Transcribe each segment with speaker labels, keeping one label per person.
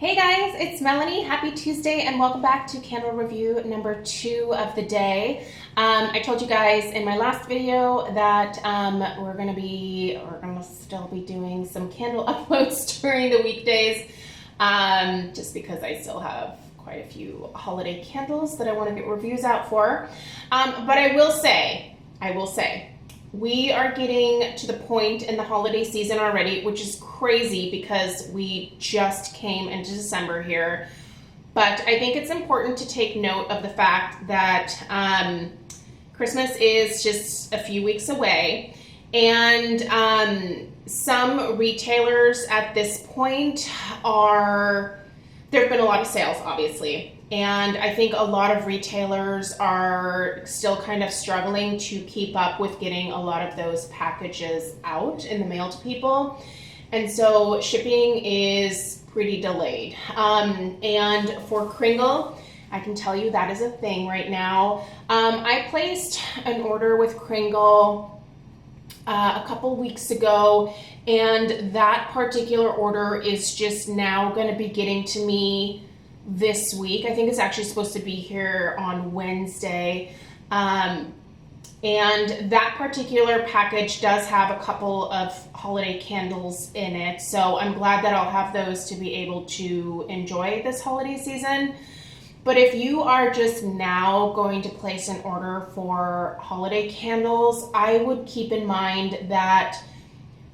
Speaker 1: Hey guys, it's Melanie. Happy Tuesday and welcome back to candle review number 2 of the day. I told you guys in my last video that we're gonna still be doing some candle uploads during the weekdays, just because I still have quite a few holiday candles that I want to get reviews out for. But I will say, we are getting to the point in the holiday season already, which is crazy because we just came into December here. But I think it's important to take note of the fact that Christmas is just a few weeks away. And some retailers at this point there have been a lot of sales, obviously. And I think a lot of retailers are still kind of struggling to keep up with getting a lot of those packages out in the mail to people. And so shipping is pretty delayed. And for Kringle, I can tell you that is a thing right now. I placed an order with Kringle a couple weeks ago, and that particular order is just now going to be getting to me this week. I think it's actually supposed to be here on Wednesday. And that particular package does have a couple of holiday candles in it. So I'm glad that I'll have those to be able to enjoy this holiday season. But if you are just now going to place an order for holiday candles, I would keep in mind that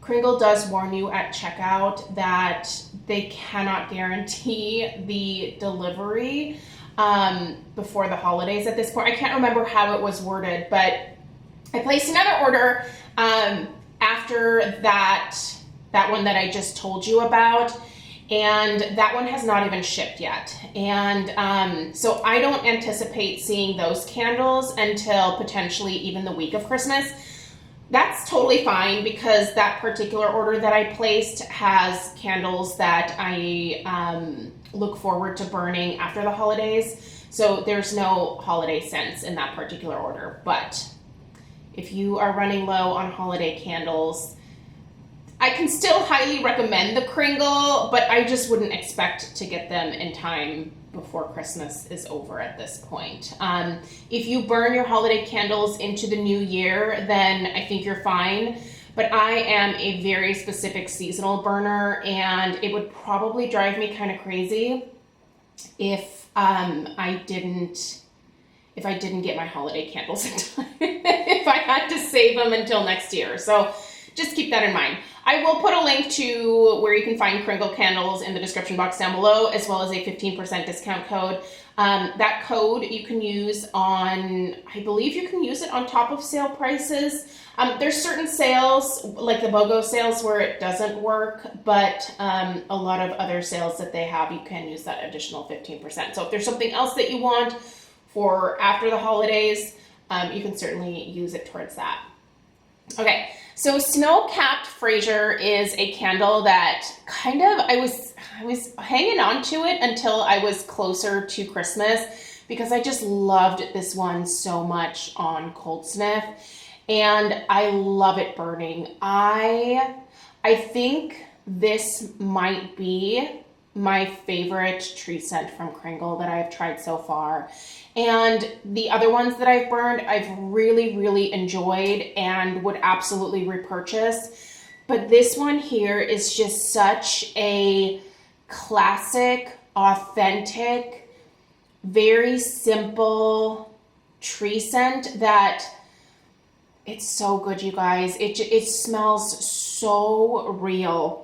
Speaker 1: Kringle does warn you at checkout that they cannot guarantee the delivery before the holidays at this point. I can't remember how it was worded, but I placed another order after that one that I just told you about, and that one has not even shipped yet. And so I don't anticipate seeing those candles until potentially even the week of Christmas. That's totally fine because that particular order that I placed has candles that I look forward to burning after the holidays. So there's no holiday scents in that particular order. But if you are running low on holiday candles, I can still highly recommend the Kringle, but I just wouldn't expect to get them in time before Christmas is over at this point. If you burn your holiday candles into the new year, then I think you're fine. But I am a very specific seasonal burner, and it would probably drive me kind of crazy if I didn't get my holiday candles in time. If I had to save them until next year. So just keep that in mind. I will put a link to where you can find Kringle candles in the description box down below, as well as a 15% discount code. That code you can use on, I believe you can use it on top of sale prices. There's certain sales, like the BOGO sales, where it doesn't work, but a lot of other sales that they have, you can use that additional 15%. So if there's something else that you want for after the holidays, you can certainly use it towards that. Okay, so Snow-Capped Fraser is a candle that kind of, I was hanging on to it until I was closer to Christmas because I just loved this one so much on Cold Sniff, and I love it burning. I think this might be my favorite tree scent from Kringle that I've tried so far. And the other ones that I've burned, I've really, really enjoyed and would absolutely repurchase. But this one here is just such a classic, authentic, very simple tree scent that it's so good, you guys. It smells so real.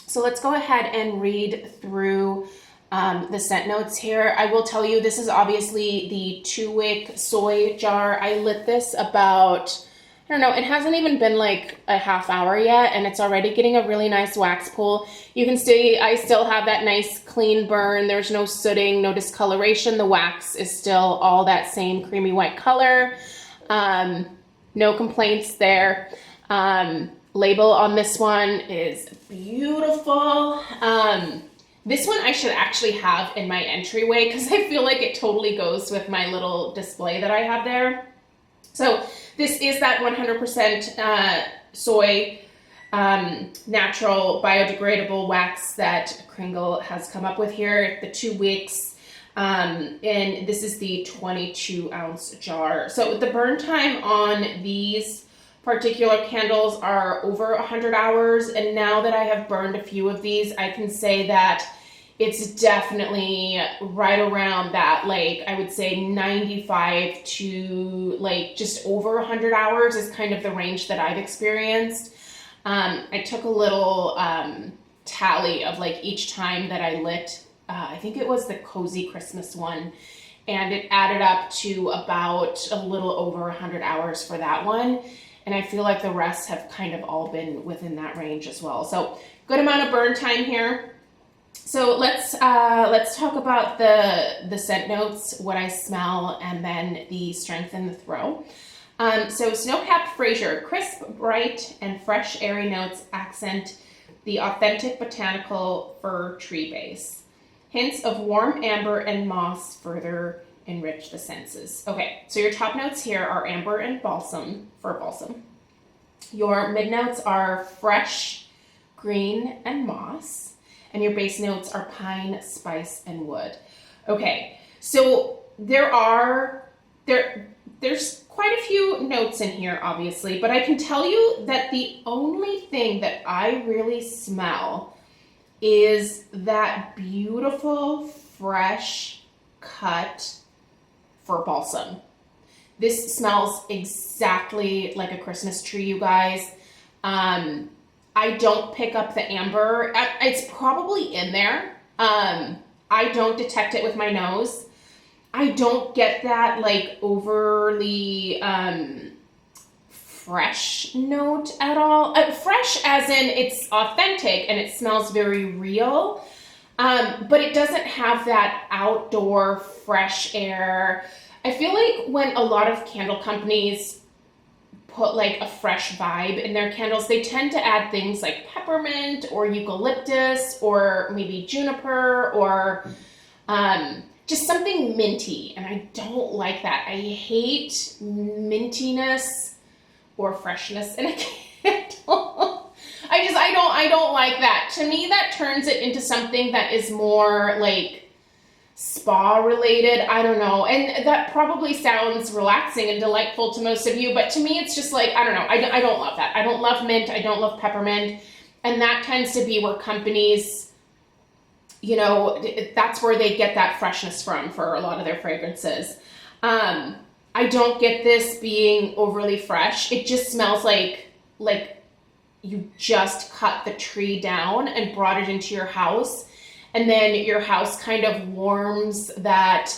Speaker 1: So let's go ahead and read through the scent notes here. I will tell you, this is obviously the 2-wick soy jar. I lit this about, I don't know, it hasn't even been like a half hour yet, and it's already getting a really nice wax pull. You can see I still have that nice clean burn. There's no sooting, no discoloration. The wax is still all that same creamy white color. No complaints there. Label on this one is beautiful. This one I should actually have in my entryway because I feel like it totally goes with my little display that I have there. So this is that 100% soy natural biodegradable wax that Kringle has come up with here, the 2 weeks. And this is the 22-ounce jar. So the burn time on these particular candles are over 100 hours. And now that I have burned a few of these, I can say that it's definitely right around that, like, I would say 95 to like just over 100 hours is kind of the range that I've experienced. I took a little tally of like each time that I lit, I think it was the Cozy Christmas one, and it added up to about a little over 100 hours for that one. And I feel like the rest have kind of all been within that range as well. So good amount of burn time here. So let's talk about the scent notes, what I smell, and then the strength in the throw. So snow-capped Fraser, crisp, bright, and fresh, airy notes accent the authentic botanical fir tree base. Hints of warm amber and moss further enrich the senses. Okay, so your top notes here are amber and balsam, fir balsam. Your mid notes are fresh, green, and moss. And your base notes are pine, spice, and wood. Okay, so there's quite a few notes in here, obviously, but I can tell you that the only thing that I really smell is that beautiful, fresh cut fir balsam. This smells exactly like a Christmas tree, you guys. I don't pick up the amber. It's probably in there. I don't detect it with my nose. I don't get that like overly fresh note at all. Fresh as in it's authentic and it smells very real. But it doesn't have that outdoor fresh air. I feel like when a lot of candle companies put like a fresh vibe in their candles, they tend to add things like peppermint or eucalyptus or maybe juniper or just something minty, and I don't like that. I hate mintiness or freshness in a candle. I don't like that. To me, that turns it into something that is more like spa related. I don't know. And that probably sounds relaxing and delightful to most of you, but to me, it's just like, I don't know. I don't love that. I don't love mint. I don't love peppermint. And that tends to be where companies, you know, that's where they get that freshness from for a lot of their fragrances. I don't get this being overly fresh. It just smells like you just cut the tree down and brought it into your house. And then your house kind of warms that,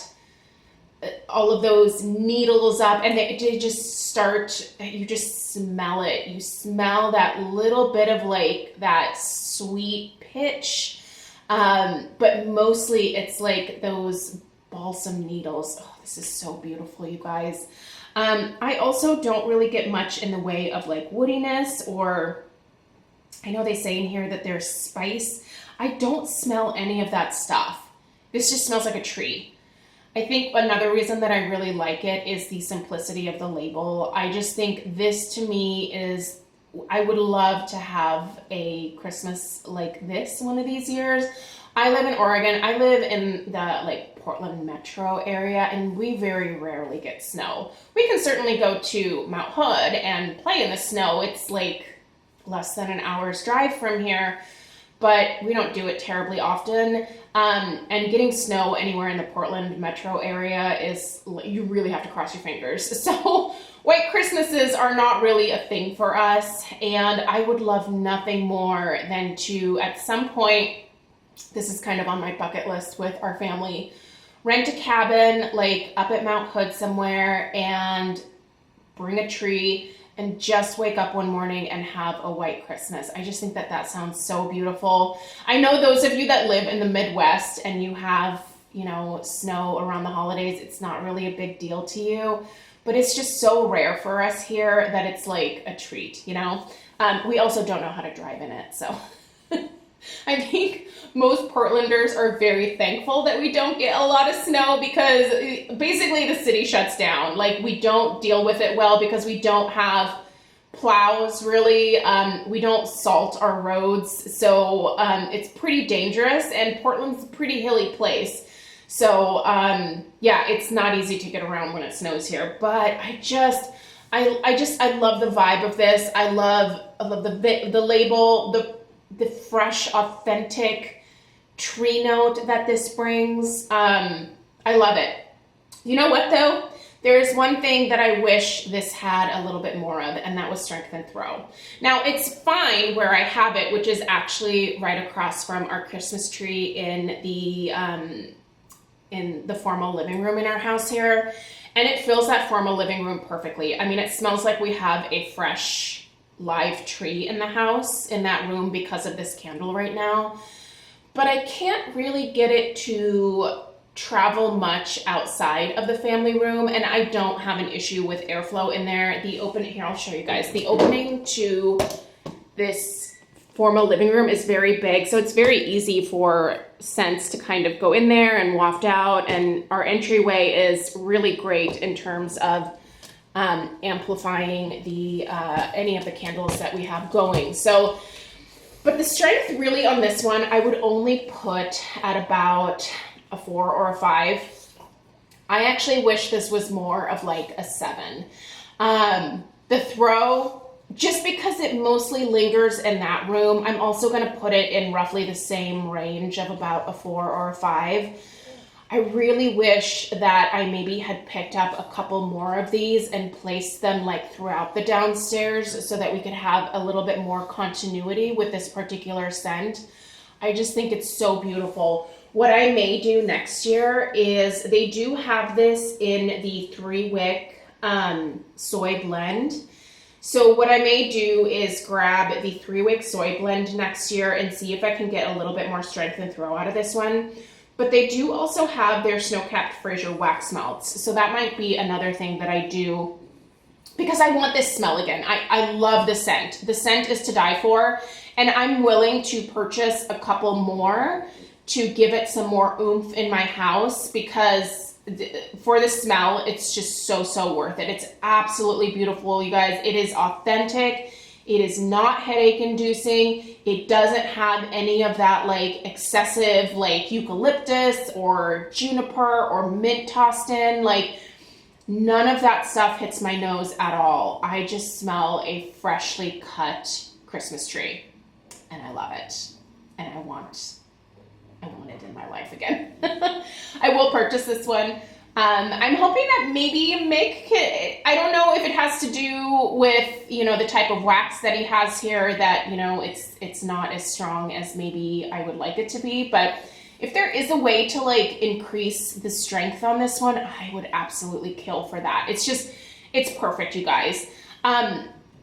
Speaker 1: all of those needles up, and they just start, you just smell it. You smell that little bit of like that sweet pitch, but mostly it's like those balsam needles. Oh, this is so beautiful, you guys. I also don't really get much in the way of like woodiness, or I know they say in here that there's spice. I don't smell any of that stuff. This just smells like a tree. I think another reason that I really like it is the simplicity of the label. I just think this to me is, I would love to have a Christmas like this one of these years. I live in Oregon. I live in the like Portland metro area, and we very rarely get snow. We can certainly go to Mount Hood and play in the snow. It's like less than an hour's drive from here, but we don't do it terribly often. And getting snow anywhere in the Portland metro area is, you really have to cross your fingers. So white Christmases are not really a thing for us. And I would love nothing more than to, at some point, this is kind of on my bucket list with our family, rent a cabin like up at Mount Hood somewhere and bring a tree and just wake up one morning and have a white Christmas. I just think that that sounds so beautiful. I know those of you that live in the Midwest and you have, you know, snow around the holidays, it's not really a big deal to you, but it's just so rare for us here that it's like a treat, you know? We also don't know how to drive in it, so. I think most Portlanders are very thankful that we don't get a lot of snow, because basically the city shuts down. Like, we don't deal with it well because we don't have plows really. We don't salt our roads, so it's pretty dangerous, and Portland's a pretty hilly place. So yeah, it's not easy to get around when it snows here, but I love the vibe of this. I love the label, the fresh, authentic tree note that this brings. I love it. You know what though? There is one thing that I wish this had a little bit more of, and that was strength and throw. Now it's fine where I have it, which is actually right across from our Christmas tree in the formal living room in our house here. And it fills that formal living room perfectly. I mean, it smells like we have a fresh live tree in the house, in that room, because of this candle right now. But I can't really get it to travel much outside of the family room, and I don't have an issue with airflow in there. Here, I'll show you guys. The opening to this formal living room is very big, so it's very easy for scents to kind of go in there and waft out, and our entryway is really great in terms of amplifying any of the candles that we have going. So, but the strength really on this one, I would only put at about a 4 or a 5. I actually wish this was more of like a 7. The throw, just because it mostly lingers in that room, I'm also going to put it in roughly the same range of about a 4 or a 5. I really wish that I maybe had picked up a couple more of these and placed them like throughout the downstairs so that we could have a little bit more continuity with this particular scent. I just think it's so beautiful. What I may do next year is, they do have this in the 3-wick soy blend. So what I may do is grab the 3-wick soy blend next year and see if I can get a little bit more strength and throw out of this one. But they do also have their snow-capped Fraser wax melts. So that might be another thing that I do, because I want this smell again. I love the scent. The scent is to die for. And I'm willing to purchase a couple more to give it some more oomph in my house, because for the smell, it's just so worth it. It's absolutely beautiful, you guys. It is authentic. It is not headache inducing. It doesn't have any of that like excessive like eucalyptus or juniper or mint tossed in. Like, none of that stuff hits my nose at all. I just smell a freshly cut Christmas tree, and I love it. And I want it in my life again. I will purchase this one. I'm hoping that maybe I don't know if it has to do with, the type of wax that he has here, that, it's not as strong as maybe I would like it to be. But if there is a way to like increase the strength on this one, I would absolutely kill for that. It's perfect, you guys.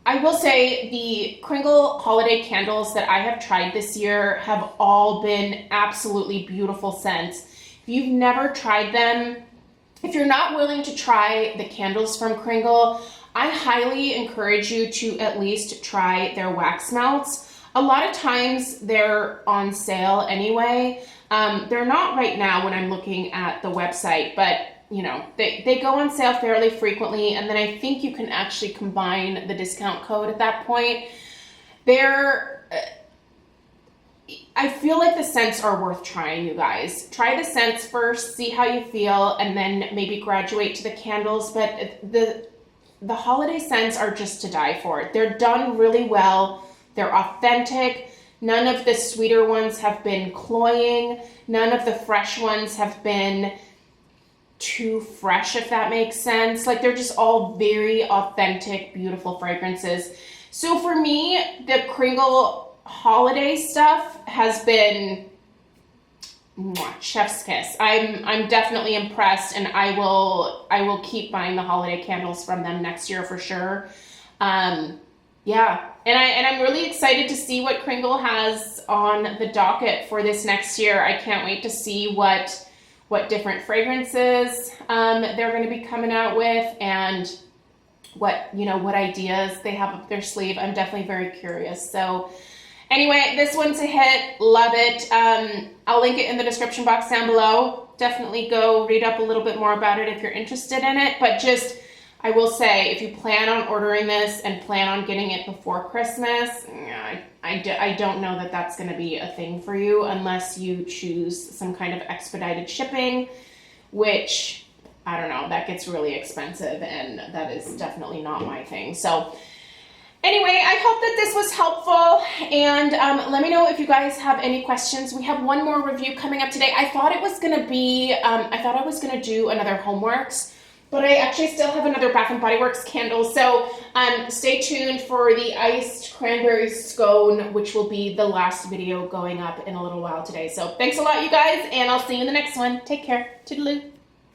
Speaker 1: I will say the Kringle holiday candles that I have tried this year have all been absolutely beautiful scents. If you've never tried them, if you're not willing to try the candles from Kringle, I highly encourage you to at least try their wax melts. A lot of times they're on sale anyway. They're not right now when I'm looking at the website, but they go on sale fairly frequently, and then I think you can actually combine the discount code at that point. I feel like the scents are worth trying, you guys. Try the scents first, see how you feel, and then maybe graduate to the candles. But the holiday scents are just to die for. They're done really well. They're authentic. None of the sweeter ones have been cloying. None of the fresh ones have been too fresh, if that makes sense. Like, they're just all very authentic, beautiful fragrances. So for me, the Kringle holiday stuff has been chef's kiss. I'm definitely impressed, and I will keep buying the holiday candles from them next year for sure. Yeah, and I'm really excited to see what Kringle has on the docket for this next year. I can't wait to see what different fragrances they're going to be coming out with, and what ideas they have up their sleeve. I'm definitely very curious. So anyway, this one's a hit. Love it. I'll link it in the description box down below. Definitely go read up a little bit more about it if you're interested in it. But I will say, if you plan on ordering this and plan on getting it before Christmas, I don't know that that's going to be a thing for you unless you choose some kind of expedited shipping, which, I don't know, that gets really expensive, and that is definitely not my thing. So anyway, I hope that this was helpful, and let me know if you guys have any questions. We have one more review coming up today. I thought I was going to do another Homeworks, but I actually still have another Bath & Body Works candle, so stay tuned for the iced cranberry scone, which will be the last video going up in a little while today. So thanks a lot, you guys, and I'll see you in the next one. Take care. Toodaloo.